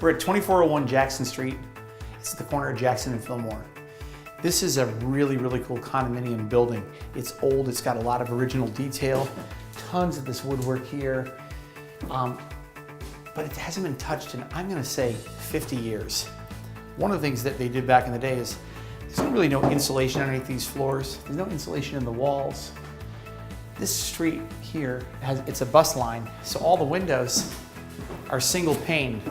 We're at 2401 Jackson Street. It's at the corner of Jackson and Fillmore. This is a really, really cool condominium building. It's old, it's got a lot of original detail, tons of this woodwork here, but it hasn't been touched in, I'm gonna say, 50 years. One of the things that they did back in the day is there's really no insulation underneath these floors. There's no insulation in the walls. This street here, it's a bus line, so all the windows are single paned.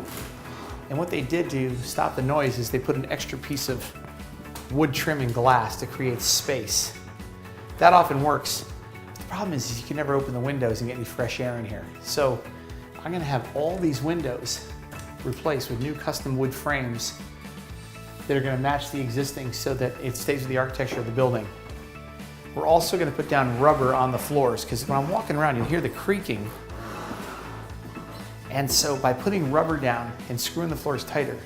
And what they did to stop the noise is they put an extra piece of wood trim and glass to create space. That often works. The problem is you can never open the windows and get any fresh air in here. So I'm gonna have all these windows replaced with new custom wood frames that are gonna match the existing so that it stays with the architecture of the building. We're also gonna put down rubber on the floors because when I'm walking around, you'll hear the creaking. And so by putting rubber down and screwing the floors tighter,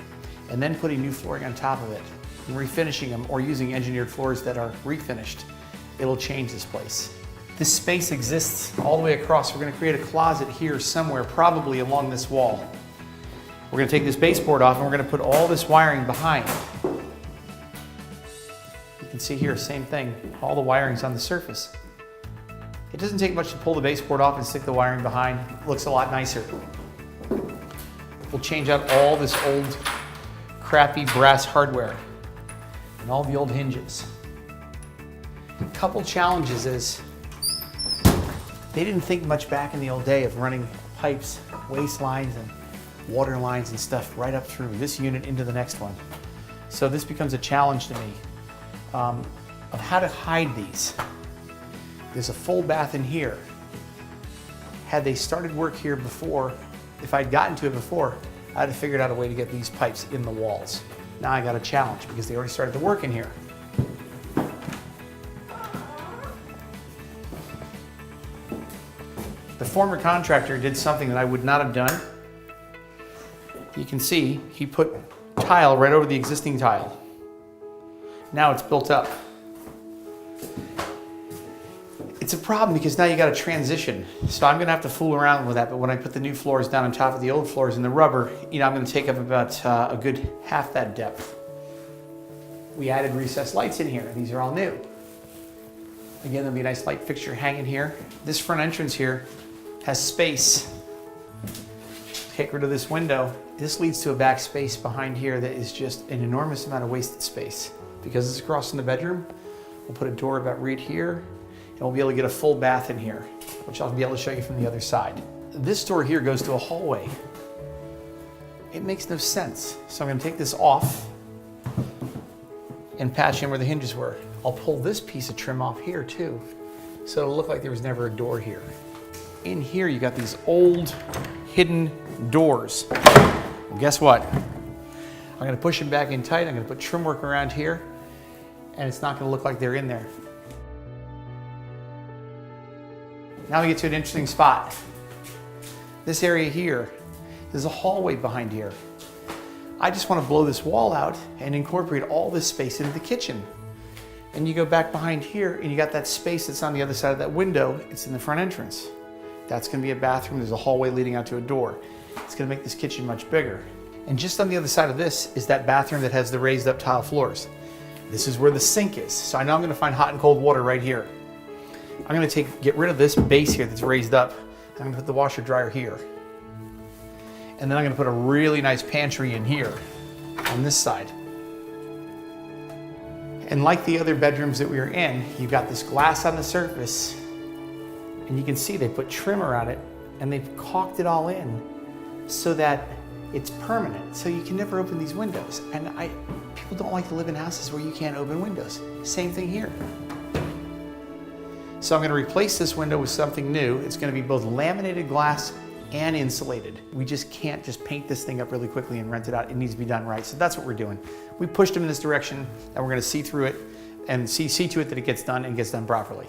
and then putting new flooring on top of it, and refinishing them or using engineered floors that are refinished, it'll change this place. This space exists all the way across. We're gonna create a closet here somewhere, probably along this wall. We're gonna take this baseboard off and we're gonna put all this wiring behind. You can see here, same thing, all the wiring's on the surface. It doesn't take much to pull the baseboard off and stick the wiring behind. It looks a lot nicer. We'll change out all this old crappy brass hardware and all the old hinges. A couple challenges is they didn't think much back in the old day of running pipes, waste lines and water lines and stuff right up through this unit into the next one. So this becomes a challenge to me of how to hide these. There's a full bath in here. Had they started work here before, if I'd gotten to it before, I'd have figured out a way to get these pipes in the walls. Now I got a challenge because they already started the work in here. The former contractor did something that I would not have done. You can see he put tile right over the existing tile. Now it's built up. It's a problem because now you got to transition. So I'm gonna have to fool around with that, but when I put the new floors down on top of the old floors in the rubber, I'm gonna take up about a good half that depth. We added recessed lights in here. These are all new. Again, there'll be a nice light fixture hanging here. This front entrance here has space. Take rid of this window. This leads to a back space behind here that is just an enormous amount of wasted space. Because it's across from the bedroom, we'll put a door about right here, and we'll be able to get a full bath in here, which I'll be able to show you from the other side. This door here goes to a hallway. It makes no sense. So I'm gonna take this off and patch in where the hinges were. I'll pull this piece of trim off here too, so it'll look like there was never a door here. In here, you got these old hidden doors. Well, guess what? I'm gonna push them back in tight. I'm gonna put trim work around here, and it's not gonna look like they're in there. Now we get to an interesting spot. This area here, there's a hallway behind here. I just want to blow this wall out and incorporate all this space into the kitchen. And you go back behind here and you got that space that's on the other side of that window. It's in the front entrance. That's going to be a bathroom. There's a hallway leading out to a door. It's going to make this kitchen much bigger. And just on the other side of this is that bathroom that has the raised up tile floors. This is where the sink is. So I know I'm going to find hot and cold water right here. I'm going to get rid of this base here that's raised up. I'm going to put the washer dryer here. And then I'm going to put a really nice pantry in here on this side. And like the other bedrooms that we were in, you've got this glass on the surface, and you can see they put trim around it and they've caulked it all in so that it's permanent. So you can never open these windows. And people don't like to live in houses where you can't open windows. Same thing here. So I'm going to replace this window with something new. It's going to be both laminated glass and insulated. We just can't just paint this thing up really quickly and rent it out. It needs to be done right. So that's what we're doing. We pushed them in this direction, and we're going to see through it and see to it that it gets done and gets done properly.